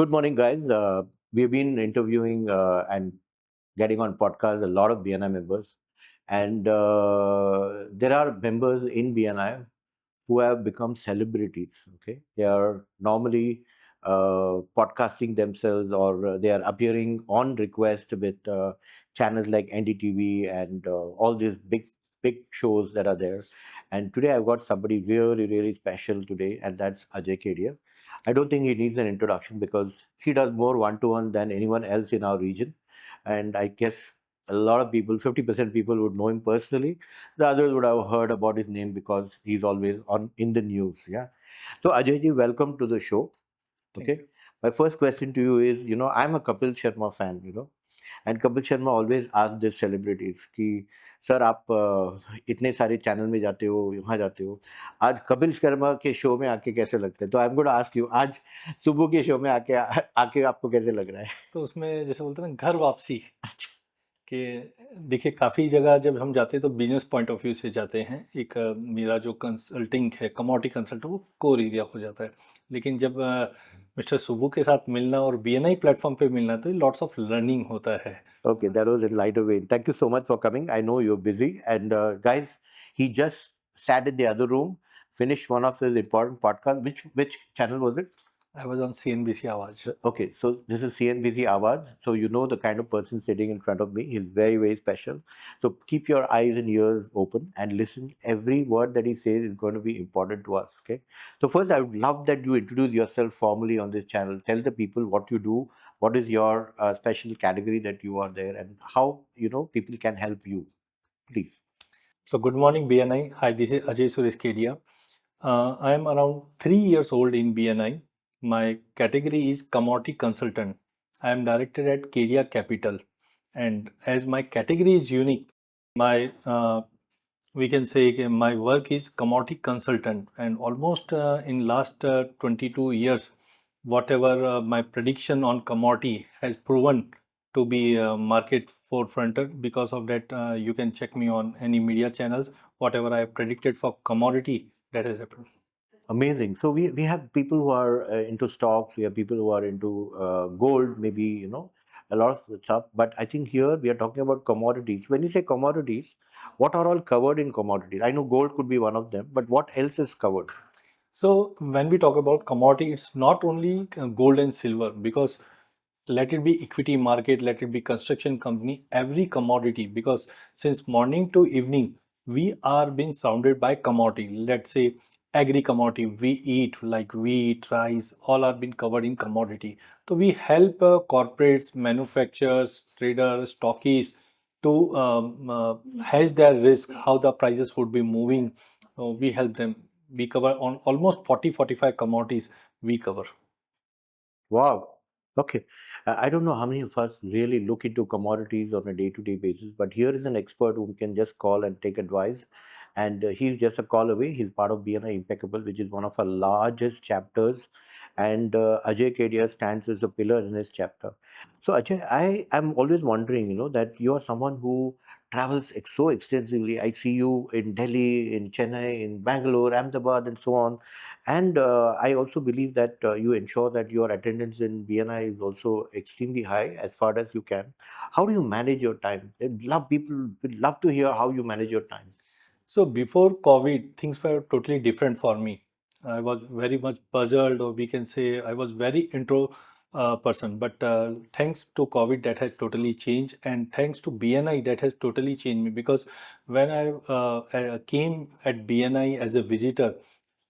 Good morning, guys. We've been interviewing and getting on podcasts a lot of BNI members, and there are members in BNI who have become celebrities. Okay, they are normally podcasting themselves, or they are appearing on request with channels like NDTV and all these big shows that are there. And today I've got somebody really special today, and that's Ajay Kedia. I don't think he needs an introduction because he does more one-to-one than anyone else in our region. And I guess a lot of people, 50% people would know him personally. The others would have heard about his name because he's always on in the news. Yeah. So Ajay ji, welcome to the show. Thank Okay. you. My first question to you is, I'm a Kapil Sharma fan, and Kapil Sharma always asks the celebrities कि sir आप इतने सारे channel में जाते हो, यहाँ जाते हो, आज कपिल शर्मा के शो में आके कैसे लगते हैं? तो I am going to ask you, आज सुबह के शो में आके आके आपको कैसे लग रहा है? तो उसमें जैसे बोलते हैं ना घर वापसी कि देखिए काफ़ी जगह जब हम जाते हैं तो बिजनेस पॉइंट ऑफ व्यू से जाते हैं। एक मेरा जो कंसल्टिंग है कमोडिटी कंसल्ट वो कोर एरिया हो जाता है। लेकिन जब मिस्टर सुब्बू के साथ मिलना और बीएनआई प्लेटफॉर्म पे मिलना तो लॉट्स ऑफ लर्निंग होता है। Okay, that was in lighter vein. Thank you so much for coming. I know you're busy. And guys, he just sat in the other room, finished one of his important podcasts. Which channel was it? I was on CNBC आवाज। Okay, so this is CNBC Awaz. So you know the kind of person sitting in front of me. He's very special. So keep your eyes and ears open and listen. Every word that he says is going to be important to us. Okay. So first, I would love that you introduce yourself formally on this channel. Tell the people what you do, what is your special category that you are there, and how people can help you. Please. So good morning BNI. Hi, this is Ajay Suresh Kedia. I am around 3 years old in BNI. My category is commodity consultant. I am director at Kedia Capital, and as my category is unique, my we can say my work is commodity consultant, and almost in last 22 years, whatever my prediction on commodity has proven to be market forefronter. Because of that, you can check me on any media channels. Whatever I have predicted for commodity, that has happened. Amazing. So we have people who are into stocks. We have people who are into gold, maybe a lot of stuff. But I think here we are talking about commodities. When you say commodities, what are all covered in commodities? I know gold could be one of them, but what else is covered? So when we talk about commodity, it's not only gold and silver, because let it be equity market, let it be construction company, every commodity, because since morning to evening, we are being surrounded by commodity. Let's say agri commodity, we eat like wheat, rice, all are being covered in commodity. So we help corporates, manufacturers, traders, stockists to hedge their risk, how the prices would be moving. We help them. We cover on almost 40-45 commodities we cover. Wow. Okay. I don't know how many of us really look into commodities on a day-to-day basis, but here is an expert who we can just call and take advice. And he's just a call away. He's part of BNI Impeccable, which is one of our largest chapters. And Ajay Kedia stands as a pillar in his chapter. So Ajay, I am always wondering, that you are someone who travels so extensively. I see you in Delhi, in Chennai, in Bangalore, Ahmedabad, and so on. And I also believe that you ensure that your attendance in BNI is also extremely high as far as you can. How do you manage your time? People would love to hear how you manage your time. So before COVID, things were totally different for me. I was very much puzzled, or we can say I was very intro person. But thanks to COVID, that has totally changed, and thanks to BNI, that has totally changed me. Because when I came at BNI as a visitor,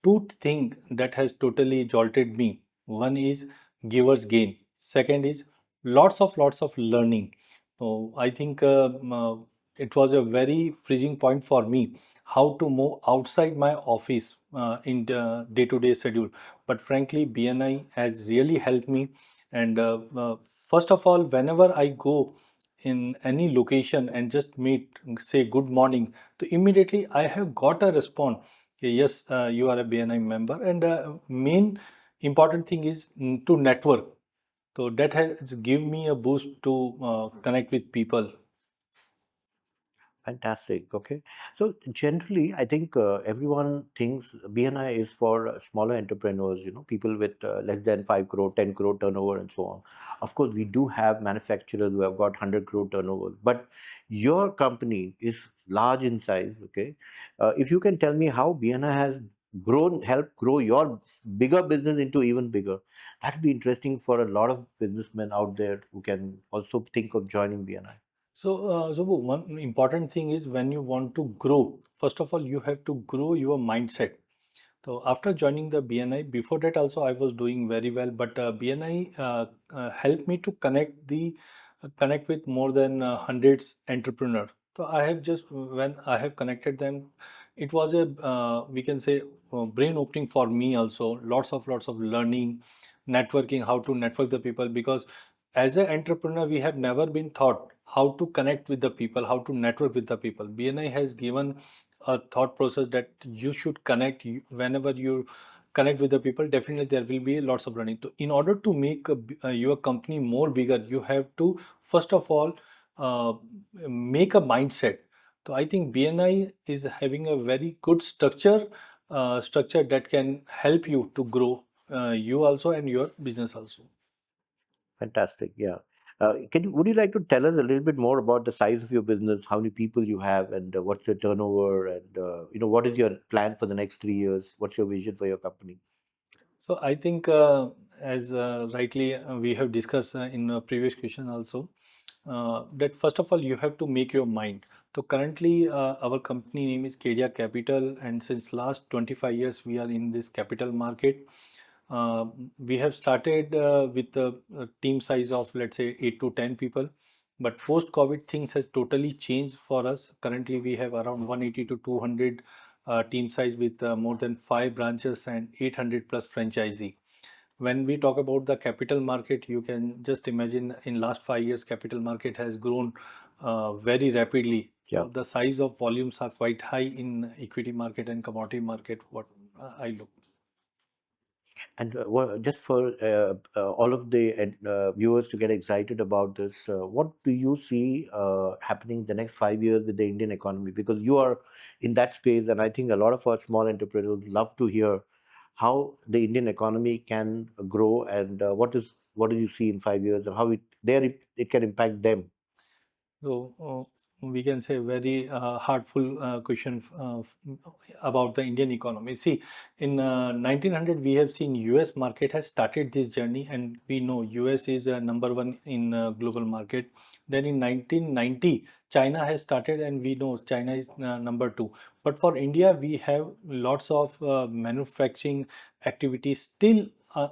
two things that has totally jolted me. One is givers gain. Second is lots of learning. So I think it was a very freezing point for me how to move outside my office in the day-to-day schedule. But frankly, BNI has really helped me. And first of all, whenever I go in any location and just meet, say good morning, so immediately I have got a response. Yes, you are a BNI member, and main important thing is to network. So that has give me a boost to connect with people. Fantastic. Okay. So generally, I think everyone thinks BNI is for smaller entrepreneurs, people with less than 5 crore, 10 crore turnover and so on. Of course, we do have manufacturers who have got 100 crore turnover, but your company is large in size. Okay. If you can tell me how BNI has helped grow your bigger business into even bigger, that'd be interesting for a lot of businessmen out there who can also think of joining BNI. So, one important thing is when you want to grow, first of all, you have to grow your mindset. So after joining the BNI, before that also I was doing very well, but BNI helped me to connect with more than hundreds entrepreneur. So I have just when I have connected them, it was a we can say brain opening for me also. Lots of learning, networking, how to network the people, because as an entrepreneur we have never been taught how to connect with the people, how to network with the people. BNI has given a thought process that you should connect whenever you connect with the people, definitely there will be lots of learning. So in order to make your company more bigger, you have to first of all uh, make a mindset. So I think BNI is having a very good structure that can help you to grow you also and your business also. Fantastic. Yeah. Would you like to tell us a little bit more about the size of your business, how many people you have, and what's your turnover, and what is your plan for the next 3 years? What's your vision for your company? So I think, as rightly we have discussed in a previous question also, that first of all you have to make your mind. So currently our company name is Kedia Capital, and since last 25 years we are in this capital market. Uh, we have started with a team size of, let's say, 8 to 10 people, but post COVID things has totally changed for us. Currently we have around 180 to 200 team size with more than 5 branches and 800 plus franchisee. When we talk about the capital market, you can just imagine in last 5 years capital market has grown very rapidly. Yeah. So the size of volumes are quite high in equity market and commodity market, what I look. And just for all of the viewers to get excited about this, what do you see happening the next 5 years with the Indian economy? Because you are in that space, and I think a lot of our small entrepreneurs love to hear how the Indian economy can grow, and what do you see in 5 years, and how it can impact them. So we can say very heartful question about the Indian economy. See, in 1900 we have seen US market has started this journey, and we know US is number one in global market. Then in 1990 China has started, and we know China is number two. But for India we have lots of manufacturing activities still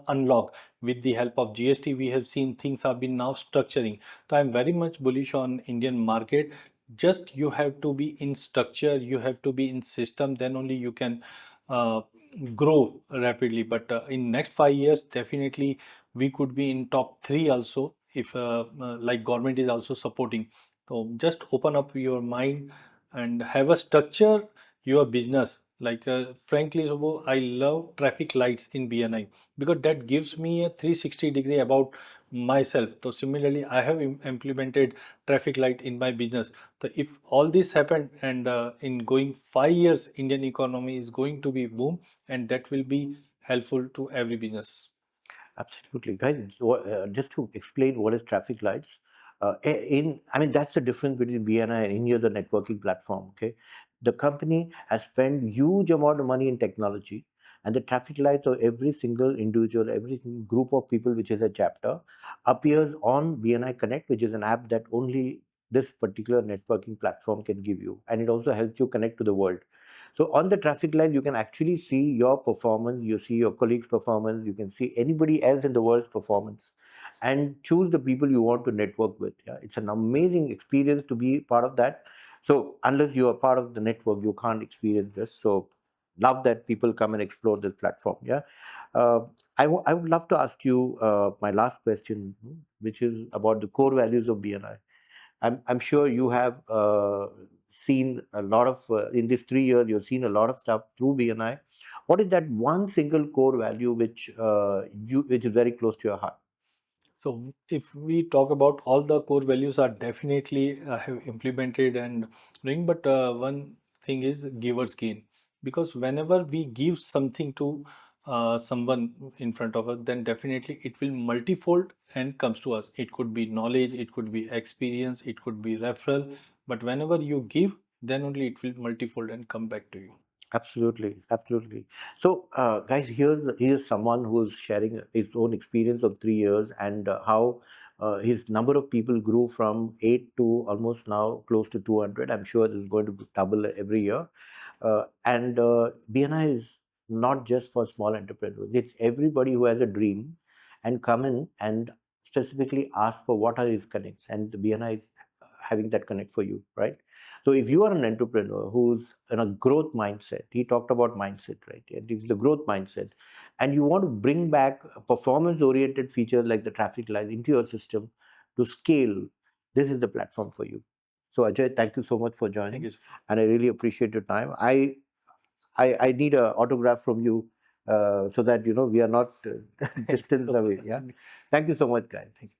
unlocked. With the help of GST we have seen things have been now structuring. So I'm very much bullish on Indian market. Just you have to be in structure, you have to be in system, then only you can uh, grow rapidly. But in next 5 years, definitely we could be in top three also, if like government is also supporting. So just open up your mind and have a structure your business. Like frankly, Subbu, I love traffic lights in BNI because that gives me a 360-degree about myself. So similarly, I have implemented traffic light in my business. So if all this happened, and in going 5 years, Indian economy is going to be boom, and that will be helpful to every business. Absolutely, guys. Just to explain what is traffic lights, I mean that's the difference between BNI and any other networking platform. Okay, the company has spent huge amount of money in technology, and the traffic lights of every single individual, every group of people, which is a chapter, appears on BNI Connect, which is an app that only this particular networking platform can give you, and it also helps you connect to the world. So on the traffic light, you can actually see your performance, you see your colleagues' performance, you can see anybody else in the world's performance, and choose the people you want to network with. Yeah, it's an amazing experience to be part of that. So unless you are part of the network, you can't experience this. So love that people come and explore this platform. Yeah, uh, I would love to ask you my last question, which is about the core values of BNI. I'm sure you have seen a lot of in these 3 years. You've seen a lot of stuff through BNI. What is that one single core value which which is very close to your heart? So if we talk about all the core values are definitely have implemented and doing, but one thing is givers gain, because whenever we give something to someone in front of us, then definitely it will multifold and comes to us. It could be knowledge, it could be experience, it could be referral, but whenever you give, then only it will multifold and come back to you. Absolutely, absolutely. So, guys, here's someone who's sharing his own experience of 3 years and how his number of people grew from 8 to almost now close to 200. I'm sure this is going to double every year. And BNI is not just for small entrepreneurs; it's everybody who has a dream and come in and specifically ask for what are his connects, and the BNI is having that connect for you, right? So if you are an entrepreneur who's in a growth mindset, he talked about mindset, right? And it's the growth mindset, and you want to bring back performance-oriented features like the traffic light into your system to scale, this is the platform for you. So Ajay, thank you so much for Thank joining, you. and I really appreciate your time. I need a autograph from you so that we are not Thank you distance so much. away. Yeah, thank you so much, guys. Thank you.